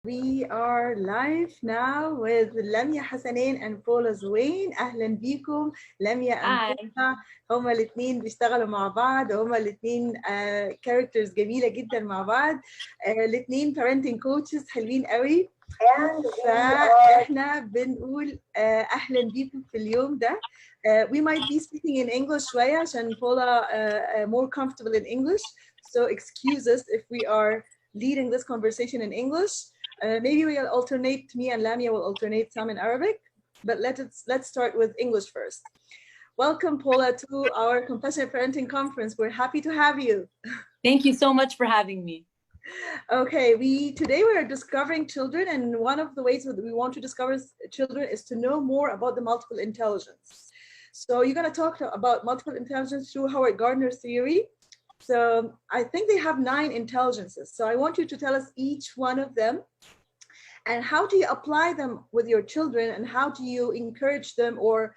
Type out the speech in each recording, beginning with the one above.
We are live now with Lamia Hassanein and Paula Zoeun. أهلا بيكم. لاميا and Hi. Paula هما الاثنين بيشتغلوا مع بعض، هما الاثنين characters جميلة جدا مع بعض، الاثنين parenting coaches حلوين قوي. فاحنا بنقول أهلا بيكم في اليوم ده. We might be speaking in English شوية عشان Paula more comfortable in English. So excuse us if we are leading this conversation in English. Maybe we'll alternate, me and Lamia will alternate some in Arabic, but let's start with English first. Welcome, Paula, to our Compassionate Parenting Conference. We're happy to have you. Thank you so much for having me. Okay, today we are discovering children, and one of the ways that we want to discover children is to know more about the multiple intelligence. So you're going to talk about multiple intelligence through Howard Gardner's theory. So I think they have 9 intelligences. So I want you to tell us each one of them and how do you apply them with your children and how do you encourage them or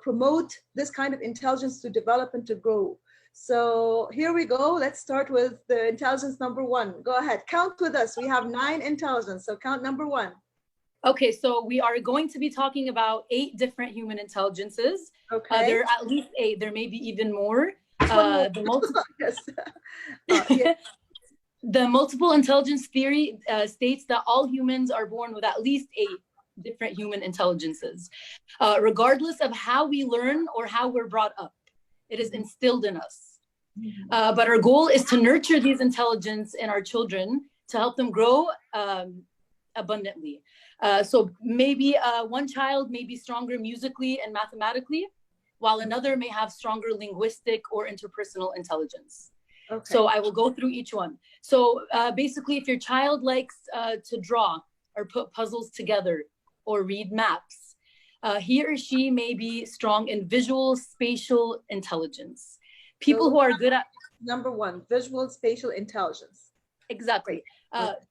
promote this kind of intelligence to develop and to grow. So here we go. Let's start with the intelligence number 1. Go ahead. Count with us. We have 9 intelligence. So count number 1. Okay, so we are going to be talking about 8 different human intelligences. Okay. There are at least 8. There may be even more. The multiple intelligence theory states that all humans are born with at least 8 different human intelligences, regardless of how we learn or how we're brought up. It is instilled in us. But our goal is to nurture these intelligence in our children to help them grow abundantly. So maybe one child may be stronger musically and mathematically, while another may have stronger linguistic or interpersonal intelligence. Okay. So I will go through each one. So basically, if your child likes to draw or put puzzles together or read maps, he or she may be strong in visual spatial intelligence. People who are good at... Number 1, visual spatial intelligence. Exactly.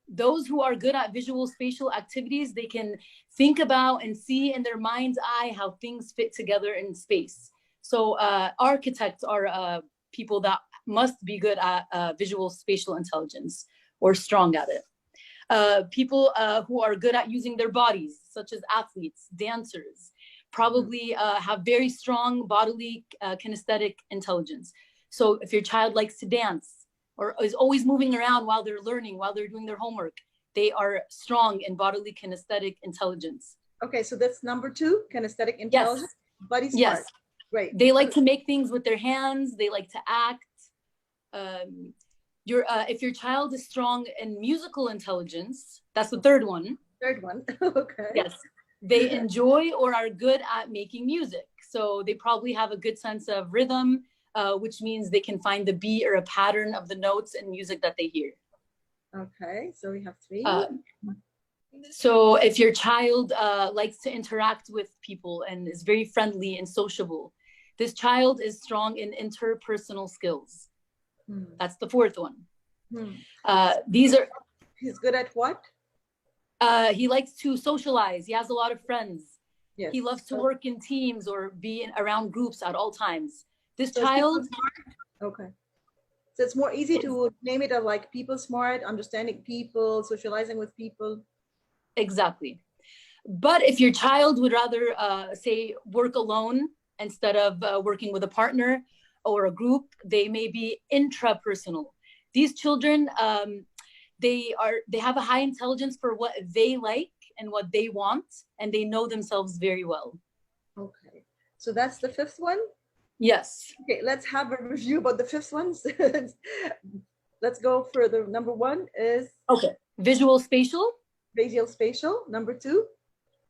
Those who are good at visual spatial activities, they can think about and see in their mind's eye how things fit together in space. So architects are people that must be good at visual spatial intelligence or strong at it. People who are good at using their bodies, such as athletes, dancers, probably have very strong bodily kinesthetic intelligence. So if your child likes to dance, or is always moving around while they're learning, while they're doing their homework, they are strong in bodily kinesthetic intelligence. Okay, so that's number 2, kinesthetic intelligence. Yes. Body smart. Yes. Great. They like to make things with their hands. They like to act. If your child is strong in musical intelligence, that's the third one. Third one. Okay. Yes. They enjoy or are good at making music. So they probably have a good sense of rhythm, which means they can find the beat or a pattern of the notes and music that they hear. Okay, so we have 3. So if your child likes to interact with people and is very friendly and sociable, this child is strong in interpersonal skills. That's the 4th one. These are... He's good at what? He likes to socialize. He has a lot of friends. Yes. He loves to work in teams or be around groups at all times. This child... Okay. So it's more easy to name it as like people smart, understanding people, socializing with people. Exactly. But if your child would rather, say, work alone instead of working with a partner or a group, they may be intrapersonal. These children, they have a high intelligence for what they like and what they want, and they know themselves very well. Okay. So that's the 5th one? Yes. Okay, let's have a review about the 5th one. Let's go further. Number 1 is... Okay. Visual spatial. Visual spatial. Number 2?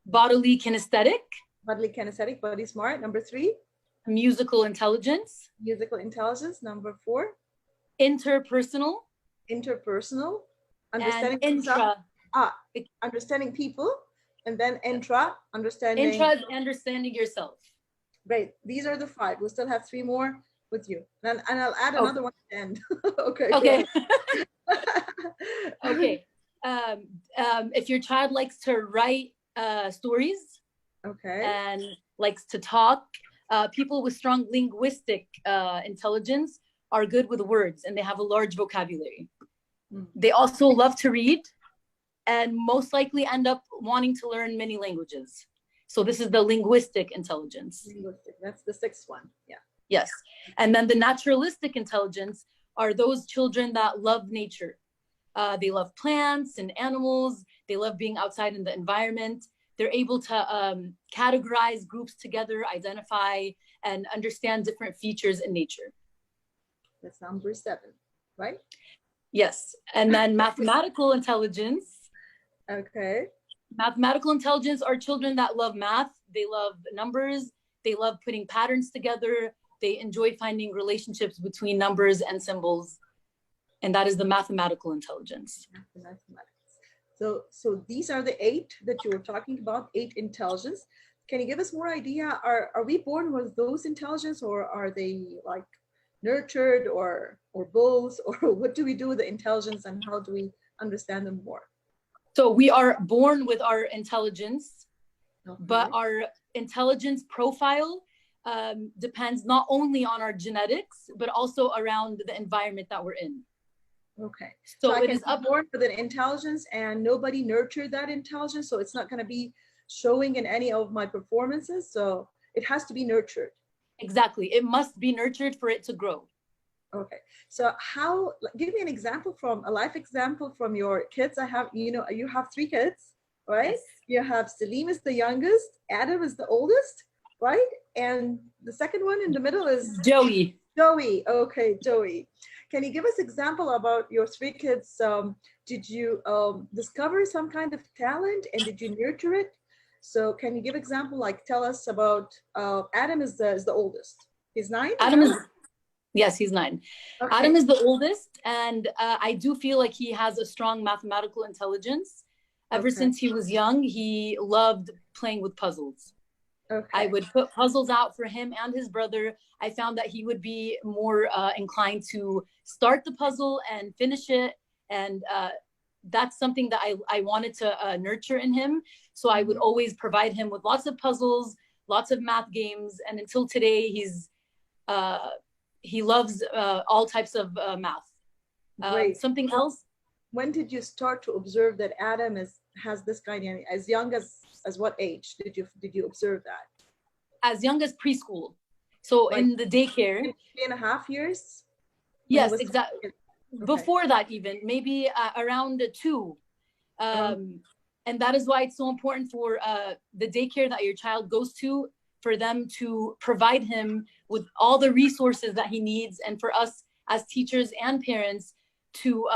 Bodily kinesthetic. Bodily kinesthetic, body smart. Number 3? Musical intelligence. Musical intelligence. Number 4? Interpersonal. Interpersonal. Understanding intra. Understanding people. And then intra, understanding... Intra is understanding yourself. Great. These are the 5. We still have 3 more with you. And I'll add another one at the end. Okay. Okay. Okay. If your child likes to write stories, okay, and likes to talk, people with strong linguistic intelligence are good with words and they have a large vocabulary. They also love to read and most likely end up wanting to learn many languages. So this is the linguistic intelligence. Linguistic, that's the sixth one. Yeah. Yes. And then the naturalistic intelligence are those children that love nature. They love plants and animals. They love being outside in the environment. They're able to categorize groups together, identify, and understand different features in nature. That's number 7, right? Yes. And then mathematical intelligence. Okay. Mathematical intelligence are children that love math. They love numbers. They love putting patterns together. They enjoy finding relationships between numbers and symbols. And that is the mathematical intelligence. So these are the 8 that you were talking about, 8 intelligence. Can you give us more idea? Are we born with those intelligence, or are they like nurtured, or both? Or what do we do with the intelligence, and how do we understand them more? So we are born with our intelligence, Okay. but our intelligence profile depends not only on our genetics, but also around the environment that we're in. Okay. So I it can is be born with an intelligence and nobody nurtured that intelligence, so it's not going to be showing in any of my performances. So it has to be nurtured. Exactly. It must be nurtured for it to grow. Okay. So how, give me an example, from a life example from your kids. I have, you have 3 kids, right? Yes. You have Salim is the youngest, Adam is the oldest, right? And the second one in the middle is Joey. Joey. Okay, Joey. Can you give us example about your 3 kids? Did you discover some kind of talent, and did you nurture it? So can you give example, like tell us about Adam is the oldest. He's 9? Adam is, yes, he's 9. Okay. Adam is the oldest, and I do feel like he has a strong mathematical intelligence. Ever since he was young, he loved playing with puzzles. Okay. I would put puzzles out for him and his brother. I found that he would be more inclined to start the puzzle and finish it. And that's something that I wanted to nurture in him. So I would always provide him with lots of puzzles, lots of math games. And until today, he loves all types of math. Something else? When did you start to observe that Adam has this kind of, as young as what age did you observe that? As young as preschool. So like in the daycare. 3.5 years? Yes, exactly. Okay. Before that even, maybe around 2. And that is why it's so important for the daycare that your child goes to, for them to provide him with all the resources that he needs, and for us as teachers and parents to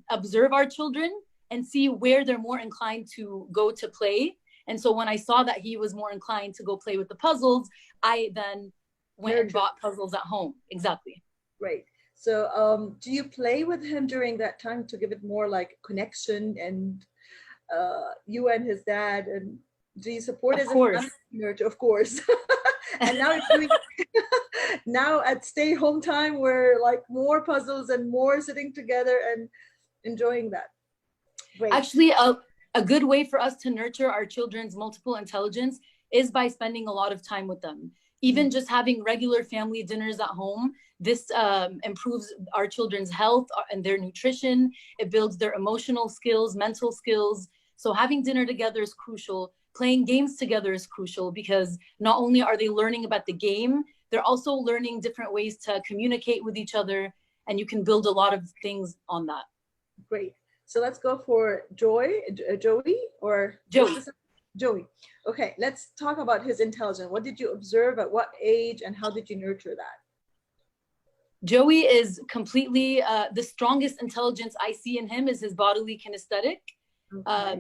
observe our children and see where they're more inclined to go to play. And so when I saw that he was more inclined to go play with the puzzles, I then went and bought puzzles at home. Exactly. Right. So do you play with him during that time to give it more like connection, and you and his dad, and do you support his nurture? Of course. And now it's doing now at stay home time, we're like more puzzles and more sitting together and enjoying that. Great. Actually, a good way for us to nurture our children's multiple intelligence is by spending a lot of time with them. Even just having regular family dinners at home, this improves our children's health and their nutrition. It builds their emotional skills, mental skills. So having dinner together is crucial. Playing games together is crucial, because not only are they learning about the game, they're also learning different ways to communicate with each other, and you can build a lot of things on that. Great. So let's go for Joey. Joey. Okay, let's talk about his intelligence. What did you observe at what age, and how did you nurture that? Joey is completely, the strongest intelligence I see in him is his bodily kinesthetic. Okay.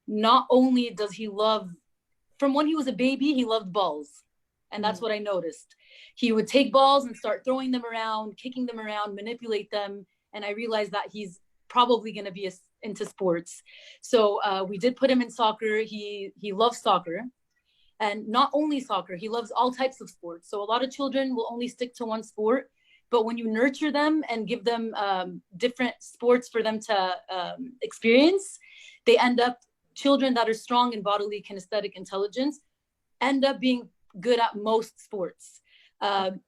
Not only does he love, from when he was a baby, he loved balls. And that's what I noticed. He would take balls and start throwing them around, kicking them around, manipulate them. And I realized that he's probably going to be into sports. So we did put him in soccer. He loves soccer. And not only soccer, he loves all types of sports. So a lot of children will only stick to one sport. But when you nurture them and give them different sports for them to experience, they end up, children that are strong in bodily kinesthetic intelligence end up being good at most sports.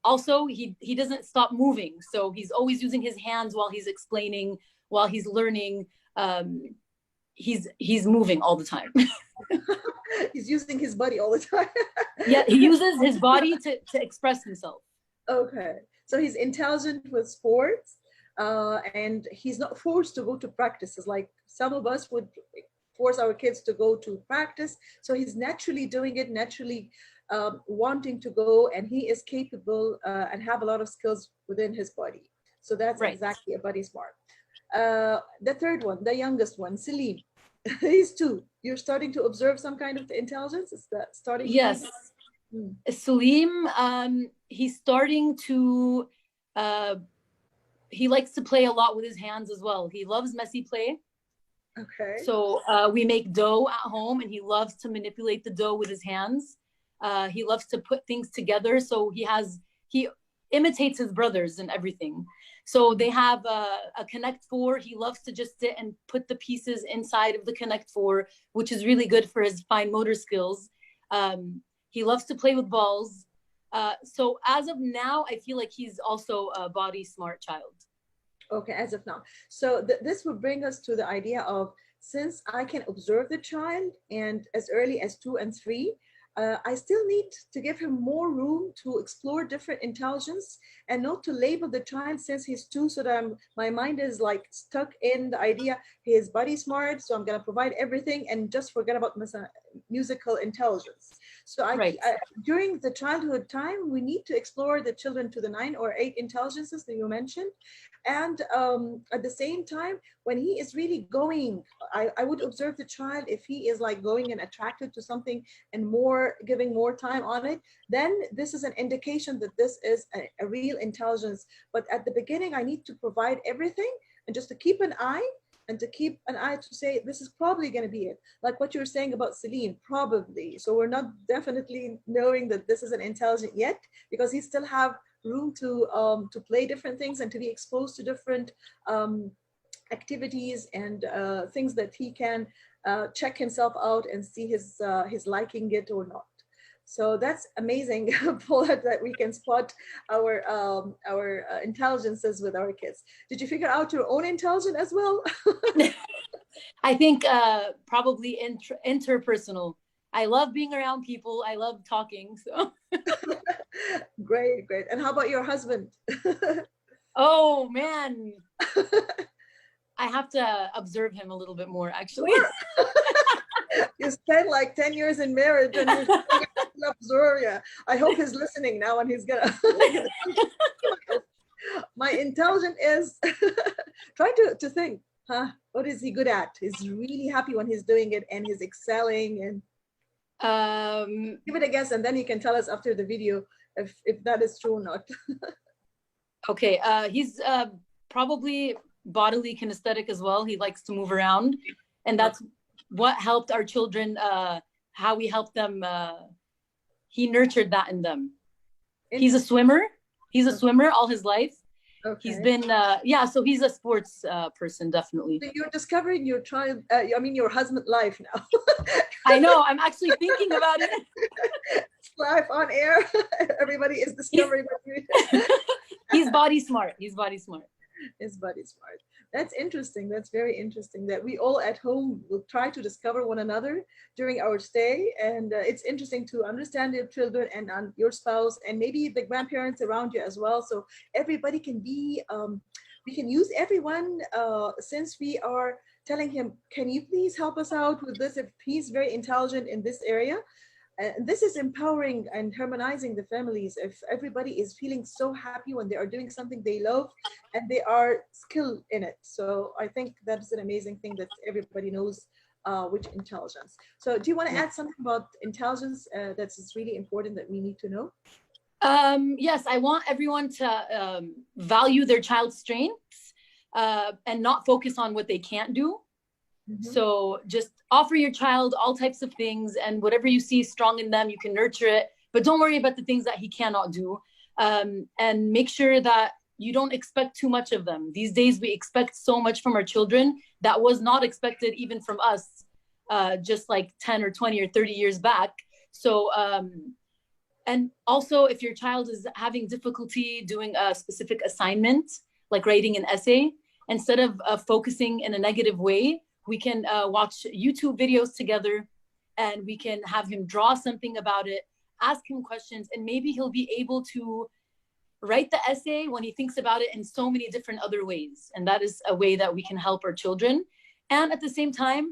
Also, he doesn't stop moving. So he's always using his hands while he's explaining, while he's learning. he's moving all the time. He's using his body all the time. Yeah, he uses his body to express himself. Okay, so he's intelligent with sports, and he's not forced to go to practices like some of us would force our kids to go to practice. So he's naturally doing it, naturally wanting to go, and he is capable and have a lot of skills within his body. So that's Right. exactly a body smart. The third one, the youngest one, Celine. He's 2. You're starting to observe some kind of intelligence. Is that starting? Yes. Salim, he's starting to, he likes to play a lot with his hands as well. He loves messy play. Okay. So we make dough at home, and he loves to manipulate the dough with his hands. He loves to put things together. So he imitates his brothers and everything. So they have a Connect Four. He loves to just sit and put the pieces inside of the Connect Four, which is really good for his fine motor skills. He loves to play with balls. So as of now, I feel like he's also a body smart child. Okay, as of now. So this would bring us to the idea of, since I can observe the child and as early as 2 and 3, I still need to give him more room to explore different intelligence and not to label the child since he's 2, so that my mind is like stuck in the idea he is body smart, so I'm going to provide everything and just forget about musical intelligence. So during the childhood time, we need to explore the children to the 9 or 8 intelligences that you mentioned. And at the same time, when he is really going, I would observe the child. If he is like going and attracted to something and giving more time on it, then this is an indication that this is a real intelligence. But at the beginning, I need to provide everything and just to keep an eye, and to keep an eye to say, this is probably going to be it. Like what you were saying about Celine, probably. So we're not definitely knowing that this is an intelligent yet, because he still have room to play different things and to be exposed to different activities and things that he can check himself out and see his liking it or not. So that's amazing, Paula, that we can spot our intelligences with our kids. Did you figure out your own intelligence as well? I think probably interpersonal. I love being around people. I love talking. So Great. And how about your husband? Oh man, I have to observe him a little bit more, actually. You spent like 10 years in marriage and you're still observe. Yeah. I hope he's listening now and he's gonna. My intelligence is try to think, what is he good at? He's really happy when he's doing it and he's excelling, and give it a guess, and then you can tell us after the video if that is true or not. Okay, he's probably bodily kinesthetic as well. He likes to move around, and that's what helped our children, how we helped them. He nurtured that in them. He's a swimmer. He's a swimmer all his life. Okay. He's been, so he's a sports person, definitely. So you're discovering your child, your husband life now. I know, I'm actually thinking about it. It's live on air. Everybody is discovering. He's body smart. He's body smart. Is body smart. That's interesting. That's very interesting that we all at home will try to discover one another during our stay. And it's interesting to understand your children and your spouse and maybe the grandparents around you as well. So everybody can be, we can use everyone since we are telling him, can you please help us out with this if he's very intelligent in this area? And this is empowering and harmonizing the families. If everybody is feeling so happy when they are doing something they love and they are skilled in it. So I think that's an amazing thing that everybody knows which intelligence. So do you want to add something about intelligence that's really important that we need to know? Yes, I want everyone to value their child's strengths and not focus on what they can't do. Mm-hmm. So just offer your child all types of things, and whatever you see strong in them, you can nurture it, but don't worry about the things that he cannot do. And make sure that you don't expect too much of them. These days, we expect so much from our children that was not expected even from us, just like 10 or 20 or 30 years back. So, and also if your child is having difficulty doing a specific assignment, like writing an essay, instead of focusing in a negative way, We can watch YouTube videos together, and we can have him draw something about it, ask him questions, and maybe he'll be able to write the essay when he thinks about it in so many different other ways. And that is a way that we can help our children. And at the same time,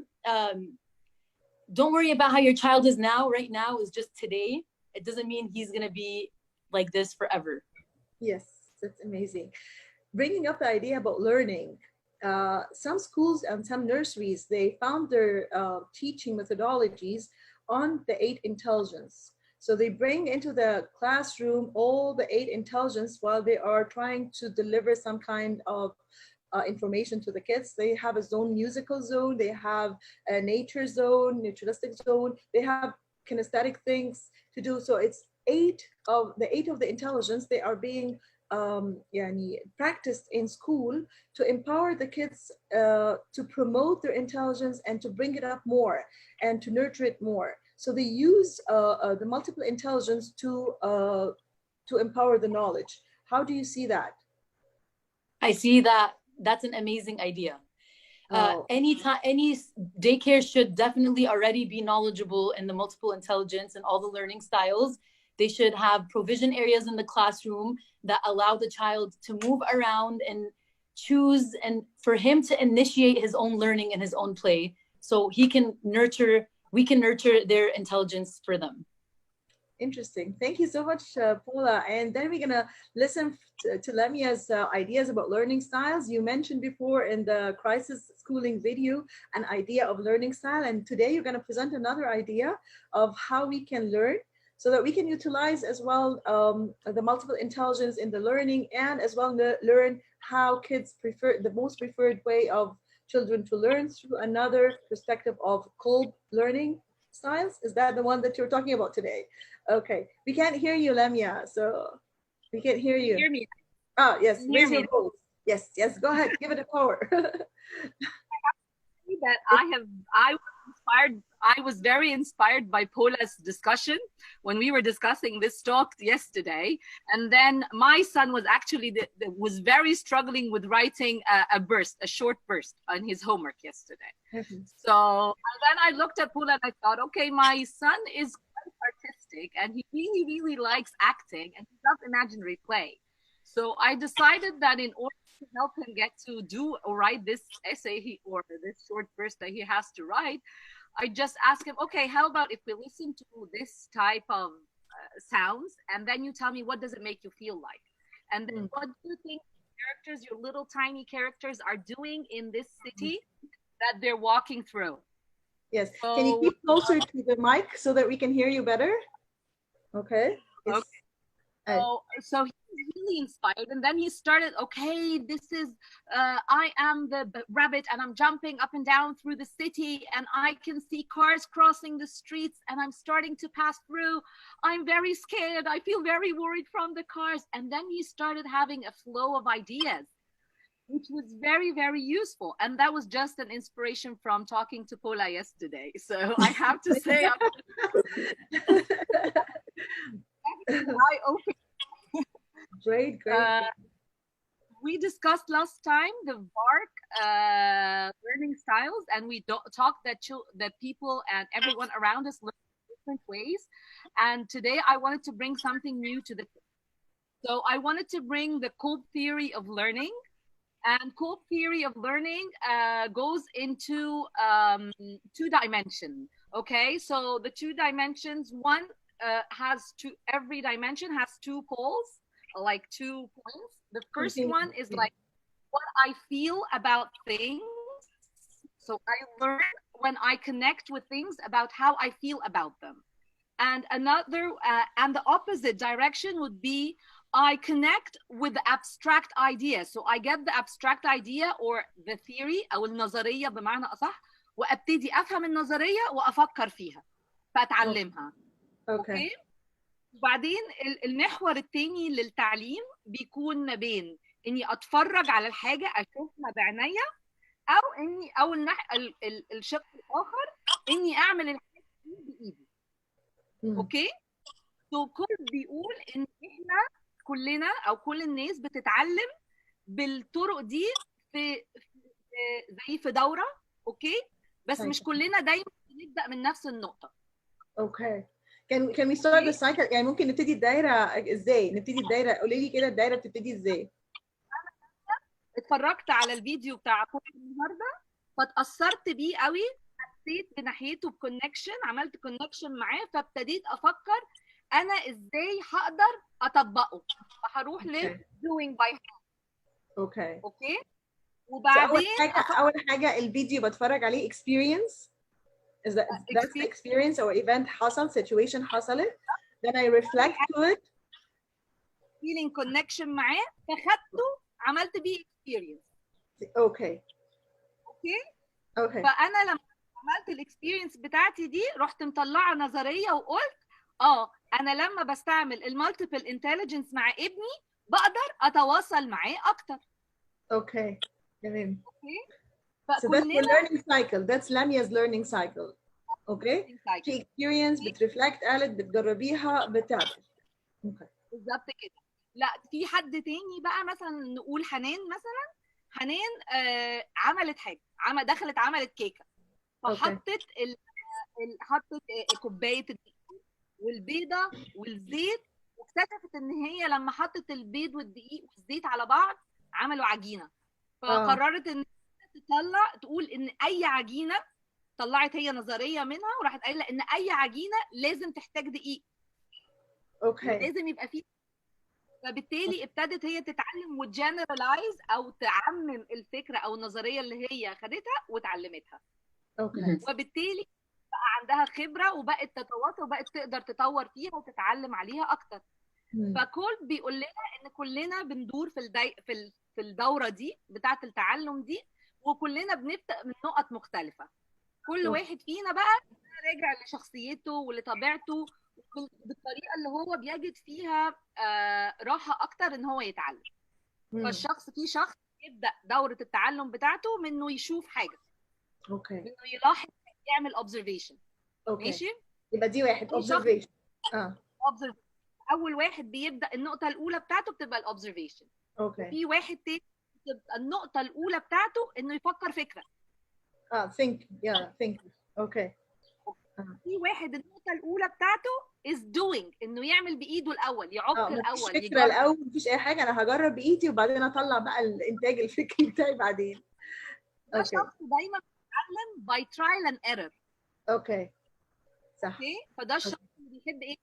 don't worry about how your child is now. Right now is just today. It doesn't mean he's going to be like this forever. Yes, that's amazing. Bringing up the idea about learning, some schools and some nurseries, they found their teaching methodologies on the 8 intelligence. So they bring into the classroom all the 8 intelligence while they are trying to deliver some kind of information to the kids. They have a zone, musical zone, they have a nature zone, naturalistic zone, they have kinesthetic things to do. So it's 8 of the intelligence, they are being practiced in school to empower the kids to promote their intelligence and to bring it up more and to nurture it more. So they use the multiple intelligence to empower the knowledge. How do you see that? I see that that's an amazing idea. Any daycare should definitely already be knowledgeable in the multiple intelligence and all the learning styles. They should have provision areas in the classroom that allow the child to move around and choose, and for him to initiate his own learning and his own play, so we can nurture their intelligence for them. Interesting. Thank you so much, Paula. And then we're gonna listen to Lamia's ideas about learning styles. You mentioned before in the crisis schooling video an idea of learning style, and today you're gonna present another idea of how we can learn, so that we can utilize as well the multiple intelligence in the learning, and as well learn how kids prefer the most preferred way of children to learn through another perspective of cold learning styles. Is that the one that you're talking about today? Okay, we can't hear you, Lamia, so we can't hear you. Hear me? Oh, yes, Hear me? Yes, yes, go ahead, give it a power. That I was very inspired by Paula's discussion when we were discussing this talk yesterday. And then my son was actually was very struggling with writing a short burst on his homework yesterday. So then I looked at Paula and I thought, okay, my son is quite artistic and he really, really likes acting and he loves imaginary play. So I decided that in order to help him get to do or write this essay or this short burst that he has to write, I just asked him, okay, how about if we listen to this type of sounds, and then you tell me what does it make you feel like, and then what do you think characters, your little tiny characters, are doing in this city that they're walking through? Yes. So, can you keep closer to the mic so that we can hear you better? Okay. Yes. Okay. So he was really inspired, and then he started, okay, this is I am the rabbit and I'm jumping up and down through the city and I can see cars crossing the streets and I'm starting to pass through. I'm very scared, I feel very worried from the cars. And then he started having a flow of ideas, which was very, very useful. And that was just an inspiration from talking to Paula yesterday. So I have to say, Great. We discussed last time the VARC learning styles, and we talked that people and everyone around us learn in different ways. And today I wanted to bring something new to the. So I wanted to bring the Kolb theory of learning. And Kolb theory of learning goes into 2 dimensions. Okay, so the 2 dimensions, one every dimension has 2 poles, like 2 points. The first one is like what I feel about things. So I learn when I connect with things about how I feel about them. And another, and the opposite direction would be I connect with the abstract idea. So I get the abstract idea or the theory أو النظرية بمعنى أصح وأبتدي أفهم النظرية وأفكر فيها فأتعلمها. Okay. وبعدين المحور الثاني للتعليم بيكون ما بين إني أتفرج على الحاجة أشوفها بعينيا أو الشق الآخر إني أعمل الحاجة بإيدي. أوكي؟ So كل بيقول إن إحنا كلنا أو كل الناس بتتعلم بالطرق دي في زي في دورة. اوكي؟ بس مش كلنا دايما بنبدا من نفس النقطه. اوكي. can we start the cycle؟ يعني ممكن نبتدي الدايره ازاي؟ نبتدي الدايره، قولي لي كده الدايره بتبتدي ازاي؟ اتفرجت على الفيديو بتاع النهارده فاتأثرت بيه قوي، حسيت بناحيته بكونكشن، عملت كونكشن معاه، فابتديت افكر انا ازاي هقدر اطبقه، فهروح doing by hand. اوكي. اوكي. So وبعدين اول حاجه الفيديو بتفرج عليه experience. is that's the experience or event حصل، situation حصلت. then I reflect to it. feeling connection معاه فخدته عملت بيه experience. اوكي. فانا لما عملت الاكسبيرينس بتاعتي دي رحت مطلعه نظريه وقلت انا لما بستعمل المالتيبل انتليجنس مع ابني بقدر اتواصل معاه اكتر. اوكي تمام. So that's فكلنا the learning cycle. That's Lamia's learning cycle. اوكي. في experience بترفلكت، قالت بتجربيها بتعمل. بالظبط كده. لا في حد تاني بقى، مثلا نقول حنان مثلا. حنان عملت حاجه، دخلت عملت كيكه، فحطت حطت كوبايه الدقيق والبيضه والزيت، واكتشفت ان هي لما حطت البيض والدقيق والزيت على بعض عملوا عجينه. فقررت ان تقول ان اي عجينه، طلعت هي نظريه منها وراحت قايله ان اي عجينه لازم تحتاج دقيق. لازم يبقى فيه. فبالتالي ابتدت هي تتعلم وتجنرالايز او تعمم الفكره او النظريه اللي هي خدتها وتعلمتها. وبالتالي بقى عندها خبره وبقت تتواصل وبقت تقدر تطور فيها وتتعلم عليها اكتر. فكل بيقول لنا ان كلنا بندور في الدوره دي بتاعه التعلم دي، وكلنا بنبدا من نقط مختلفه. كل واحد فينا بقى راجع لشخصيته ولطبيعته بالطريقه اللي هو بيجد فيها راحه اكتر ان هو يتعلم. فالشخص في شخص يبدا دوره التعلم بتاعته من انه يشوف حاجه، انه يلاحظ، يعمل observation. ماشي، يبقى دي واحد observation. اول واحد بيبدا النقطه الاولى بتاعته بتبقى الاوبزرفيشن. وفي واحد تاني بتبقى النقطه الاولى بتاعته انه يفكر فكره. think اوكي. في واحد النقطه الاولى بتاعته is doing، انه يعمل بايده الاول، يعك الاول، مفيش فكره الاول، مفيش اي حاجه، انا هجرب بايدي وبعدين اطلع بقى الانتاج الفكري بتاعي بعدين. ده شخص دايما بيتعلم by trial and error. اوكي صح. فده الشخص اللي بيحب ايه،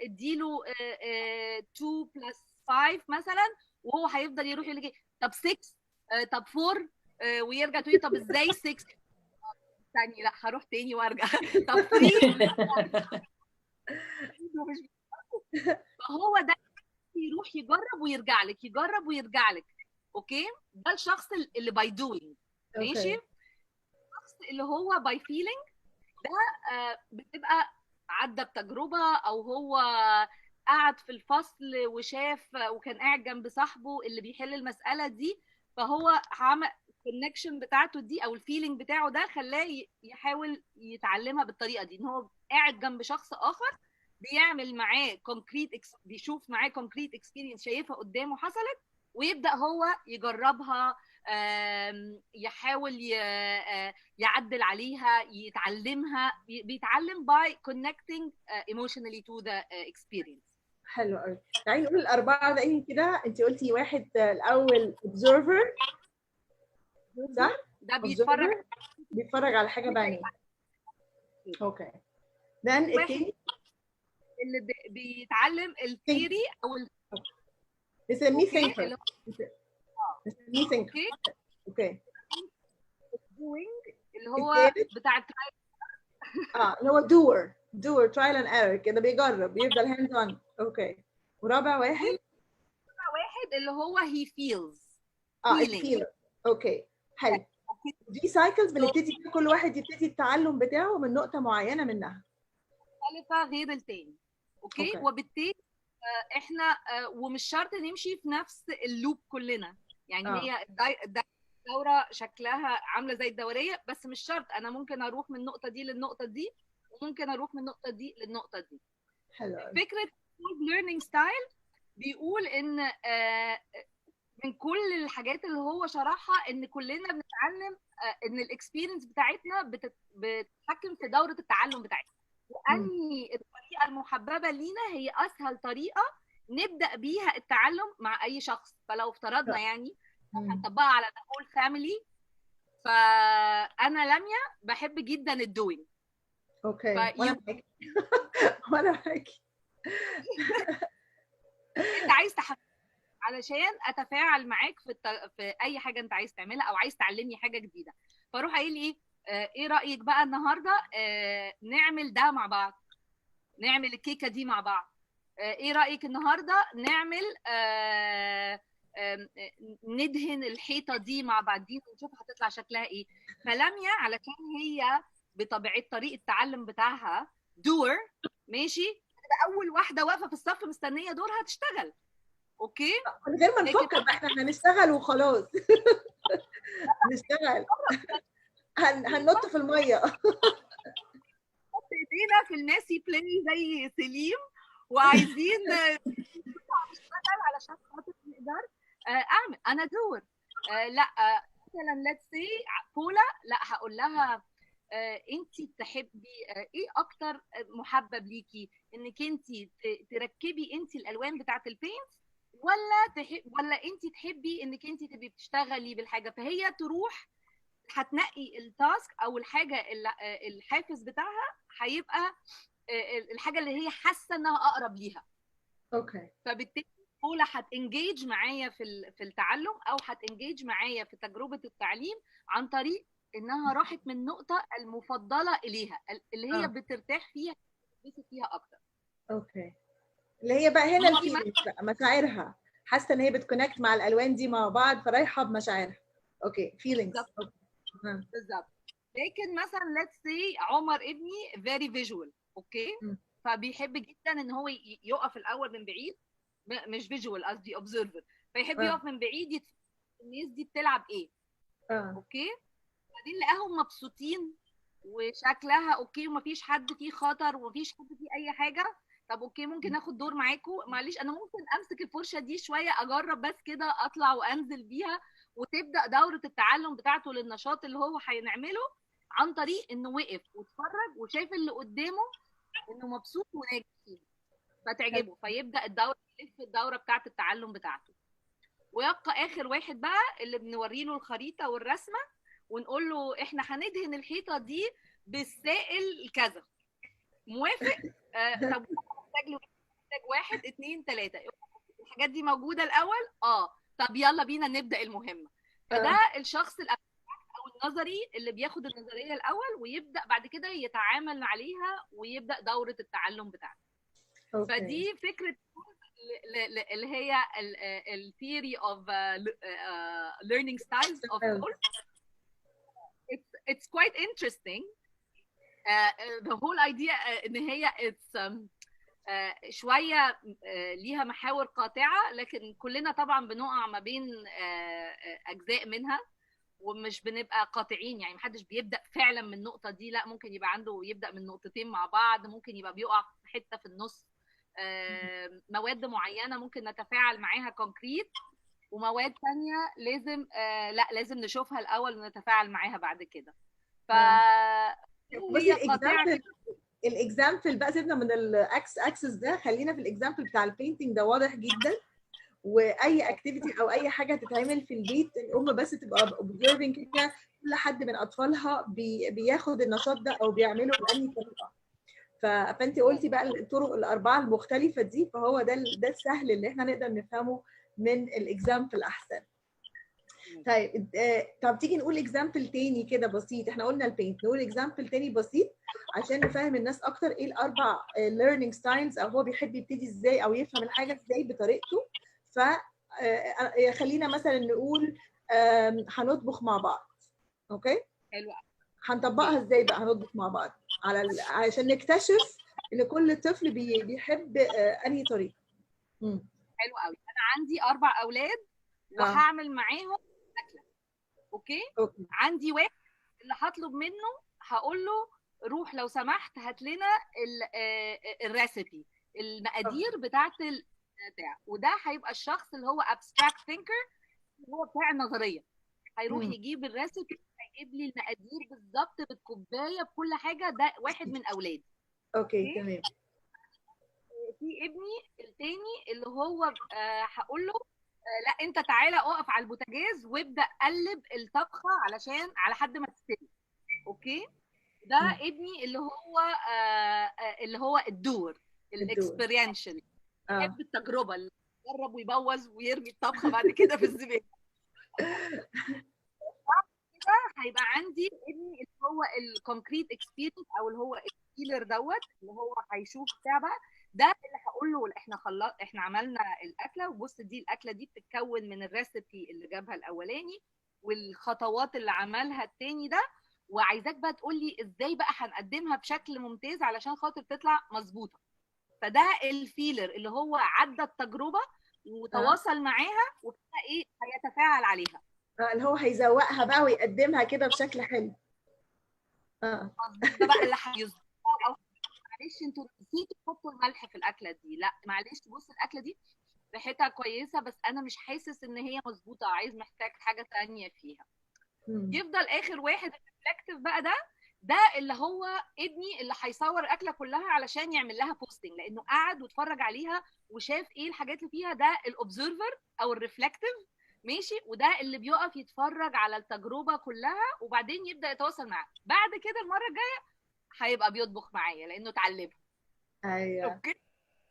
اديله 2 + 5 مثلا، وهو هيفضل يروح يقول لك طب 6 طب 4 ويرجع تقولي طب ازاي 6 ثاني، لا هروح تاني وارجع طب 3 فهو ده يروح يجرب ويرجع لك، يجرب ويرجع لك. اوكي، ده الشخص اللي باي دوينج. ماشي. الشخص اللي هو باي فيلينج ده بتبقى عدى بتجربه، او هو قعد في الفصل وشاف وكان قاعد جنب صاحبه اللي بيحل المساله دي، فهو عمل الكونكشن بتاعته دي او الفيلينج بتاعه ده خلاه يحاول يتعلمها بالطريقه دي، ان هو قاعد جنب شخص اخر بيعمل معاه كونكريت، بيشوف معاه كونكريت اكسبيرينس شايفها قدامه حصلت، ويبدا هو يجربها، يحاول يعدل عليها، يتعلمها. بيتعلم by connecting emotionally to the experience. حلو قوي. تعالي نقول الاربعه ده كده. انت قلتي واحد الاول observer صح؟ ده بيتفرج على حاجه بعينيه. اوكي. then الثاني اللي بيتعلم الثيوري او نسميه thinker. نسميه thinker. اوكي. doing اللي هو بتاع اللي هو doer trial and error كده، بيجرب، بيفضل hands on. اوكي. ورابع واحد اللي هو he feels. الفيلر. اوكي حلو. دي سايكلز بنبتدي كل واحد يبتدي التعلم بتاعه من نقطه معينه منها مختلفه غير التاني. اوكي. وبالتالي احنا ومش شرط نمشي في نفس اللوب كلنا، يعني هي الدوره شكلها عامله زي الدوريه، بس مش شرط. انا ممكن اروح من النقطه دي للنقطه دي، وممكن اروح من النقطه دي للنقطه دي. حلو. فكره learning style بيقول ان من كل الحاجات اللي هو شرحها ان كلنا بنتعلم، ان الاكسبيرينس بتاعتنا بتتحكم في دوره التعلم بتاعتنا، واني الطريقه المحببه لينا هي اسهل طريقه نبدا بيها التعلم مع اي شخص. فلو افترضنا يعني هنطبقها على the whole family، فانا لميا بحب جدا الدوينج. اوكي وانا معاكي. وانا معاكي. انت عايز علشان اتفاعل معاك في اي حاجه انت عايز تعملها، او عايز تعلمني حاجه جديده، فاروح قايل ايه، ايه رايك بقى النهارده نعمل ده مع بعض، نعمل الكيكه دي مع بعض، ايه رايك النهارده نعمل ندهن الحيطه دي مع بعضين ونشوف هتطلع شكلها ايه. فلميا علشان هي بطبيعه طريقه التعلم بتاعها دور، ماشي، تبقى اول واحده واقفه في الصف مستنيه دورها تشتغل. اوكي، من غير ما نفكر احنا هنشتغل وخلاص. نشتغل، هننط في الميه. نحط ايدينا في الماسي بلاي زي سليم، وعايزين نشتغل علشان خاطر نقدر اعمل انا دور. لا مثلا ليتس سي بولا، لا هقول لها انت تحبي ايه اكتر محبب ليكي، انك انت تركبي انت الالوان بتاعه البينت، ولا انت تحبي انك انت تبقي بتشتغلي بالحاجه. فهي تروح هتنقي التاسك او الحاجه الحافز بتاعها هيبقى الحاجه اللي هي حاسه انها اقرب ليها. اوكي. فبالتالي بولا هتنجيج معايا في التعلم، او هتنجيج معايا في تجربه التعليم عن طريق انها راحت من النقطه المفضله اليها اللي هي بترتاح فيها، بتبسط فيها اكتر. اوكي، اللي هي بقى هنا الفيلينج بقى، مشاعرها، حاسه ان هي بتكونكت مع الالوان دي مع بعض، فرايحه بمشاعرها. اوكي، فيلينجز. بالظبط. لكن مثلا ليتس سي عمر ابني فيري فيجوال، اوكي، فبيحب جدا ان هو يقف الاول من بعيد، مش فيجوال قصدي اوبزرفر، فيحب يقف من بعيد يتفرج الناس دي بتلعب ايه. اوكي، بعدين لقاهم مبسوطين وشكلها اوكي ومفيش حد فيه خطر ومفيش حد فيه اي حاجه. طب اوكي ممكن اخد دور معاكم، معلش انا ممكن امسك الفرشه دي شويه اجرب بس كده اطلع وانزل بيها، وتبدا دوره التعلم بتاعته للنشاط اللي هو هنعمله عن طريق انه وقف واتفرج وشاف اللي قدامه انه مبسوط وناجح فيه فتعجبه، فيبدا الدوره يلف الدوره بتاعه التعلم بتاعته. ويبقى اخر واحد بقى اللي بنوري له الخريطه والرسمه ونقول له احنا هندهن الحيطه دي بالسائل كذا، موافق؟ طب محتاج 1 2 3 الحاجات دي موجوده الاول، طب يلا بينا نبدا المهمه. فده الشخص او النظري اللي بياخد النظريه الاول ويبدا بعد كده يتعامل عليها ويبدا دوره التعلم بتاعته. فدي فكره اللي هي الثيوري اوف learning styles of all. It's quite interesting. The whole idea ان هي شويه ليها محاور قاطعه، لكن كلنا طبعا بنقع ما بين اجزاء منها ومش بنبقى قاطعين، يعني محدش بيبدا فعلا من النقطه دي، لا ممكن يبقى عنده يبدا من نقطتين مع بعض، ممكن يبقى بيقع في حته في النص. مواد معينه ممكن نتفاعل معاها كونكريت، ومواد ثانيه لازم لا لازم نشوفها الاول ونتفاعل معاها بعد كده. ف بصي الاكزامبل بقى، سيبنا من الاكسس ده، خلينا في الاكزامبل بتاع البينتنج ده، واضح جدا. واي اكتيفيتي او اي حاجه تتعمل في البيت، الام بس تبقى observing كده كل حد من اطفالها بياخد النشاط ده او بيعمله بأي طريقه. فانت قلتي بقى الطرق الاربعه المختلفه دي، فهو ده السهل اللي احنا نقدر نفهمه من الاكزامبل احسن. طيب طب تيجي نقول اكزامبل تاني كده بسيط. احنا قلنا البينت، نقول اكزامبل تاني بسيط عشان نفهم الناس اكتر ايه الاربع learning styles، او هو بيحب يبتدي ازاي او يفهم الحاجه ازاي بطريقته. ف خلينا مثلا نقول هنطبخ انهي اوكي، حلو، هنطبقها ازاي بقى هنطبخ مع بعض عشان نكتشف ان كل طفل بيحب انهي طريقه. حلو قوي. انا عندي 4 اولاد وهعمل معاهم اكله. اوكي، عندي واحد اللي هطلب منه هقول له روح لو سمحت هات لنا الريسيبي، المقادير بتاعت البتاع، وده هيبقى الشخص اللي هو abstract thinker هو بتاع النظريه، هيروح مم. يجيب الريسيبي، هيجيب لي المقادير بالظبط بالكوبايه بكل حاجه. ده واحد من اولادي. اوكي اوكي. تمام. في ابني التاني اللي هو هقول له لا انت تعالى اقف على البوتاجاز وابدا قلب الطبخه علشان على حد ما تستوي. اوكي. ده مم. ابني اللي هو اللي هو الدور، الدور. الاكسبيرينشال، اه. يحب التجربه، اللي يجرب ويبوظ ويرمي الطبخه بعد كده في الزباله. كده هيبقى عندي ابني اللي هو الكونكريت اكسبيرينس، او اللي هو الكيلر دوت، اللي هو هيشوف بتاع بقى. ده اللي هقول له احنا عملنا الاكله، وبص دي الاكله دي بتتكون من الريسبي اللي جابها الاولاني والخطوات اللي عملها التاني ده، وعايزاك بقى تقول لي ازاي بقى هنقدمها بشكل ممتاز علشان خاطر تطلع مظبوطه. فده الفيلر اللي هو عدى التجربه اه. وتواصل معاها وابتدى ايه هيتفاعل عليها. اللي هو هيزوقها بقى ويقدمها كده بشكل حلو. اه. مظبوط. ده بقى اللي هيظبطها. او معلش انتوا نسيتوا تحطوا الملح في الاكله دي، لا معلش بص الاكله دي ريحتها كويسه بس انا مش حاسس ان هي مظبوطه، محتاج حاجه ثانيه فيها. مم. يفضل اخر واحد الريفلكتيف بقى. ده اللي هو ابني اللي هيصور الاكله كلها علشان يعمل لها بوستنج، لانه قعد واتفرج عليها وشاف ايه الحاجات اللي فيها. ده الاوبزرفر او الريفلكتيف. ماشي. وده اللي بيقف يتفرج على التجربه كلها وبعدين يبدا يتواصل معاها. بعد كده المره الجايه هيبقى بيطبخ معايا لانه اتعلمها. ايوه. اوكي.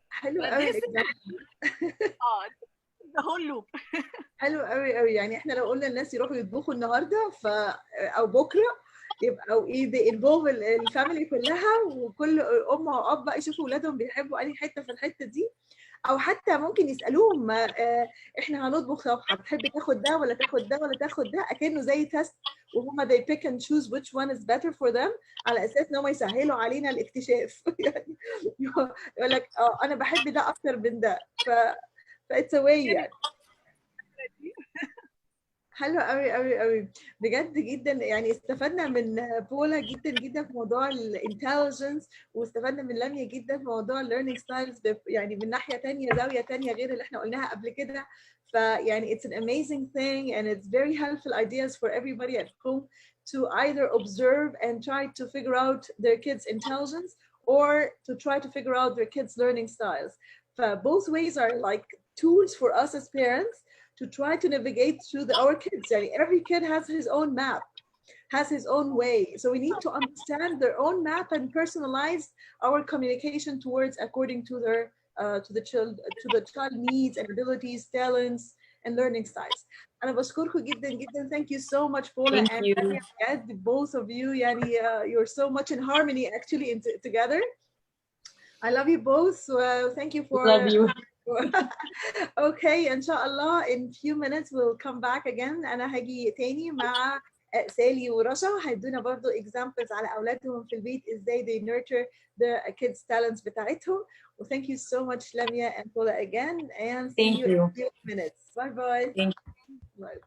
حلو قوي فديس الاكزامبل. اه ده هول لوب. حلو قوي قوي. يعني احنا لو قلنا الناس يروحوا يطبخوا النهارده او بكره، يبقى او ايه دي انفولف الفاميلي كلها، وكل ام واب بقى يشوفوا اولادهم بيحبوا انهي حته في الحته دي، او حتى ممكن يسالوهم احنا هنطبخ، طب هتحب تاخد ده ولا تاخد ده ولا تاخد ده، اكنه زي تيست، وهم they pick and choose which one is better for them، على اساس ان هم يسهلوا علينا الاكتشاف. يعني يقول لك انا بحب ده اكتر من ده، ف it's a way يعني. حلو قوي قوي قوي بجد جدا. يعني استفدنا من بولا جدا جدا في موضوع الانتليجنس، واستفدنا من لميا جدا في موضوع الليرنينج ستايلز، يعني من ناحيه ثانيه، زاويه ثانيه غير اللي احنا قلناها قبل كده. فيعني it's an amazing thing and it's very helpful ideas for everybody at home to either observe and try to figure out their kids' intelligence or to try to figure out their kids' learning styles. Both ways are like tools for us as parents to try to navigate through our kids. Yani every kid has his own map, has his own way. So we need to understand their own map and personalize our communication towards according to their to the child needs and abilities, talents, and learning styles. أنا بشكركم جدا جدا. Thank you so much, Paula Thank and you. Lamia, both of you. Yani you're so much in harmony actually together. I love you both. Thank you for. Love you. Okay, inshallah in few minutes we'll come back again. أنا هاجي تاني مع سالي ورشا، هيدونا برضو examples على أولادهم في البيت إزاي they nurture the kids talents بتاعتهم. Well, thank you so much Lamia and Paula again, and see Thank you in you. a few minutes. Bye bye. Thank you. Bye.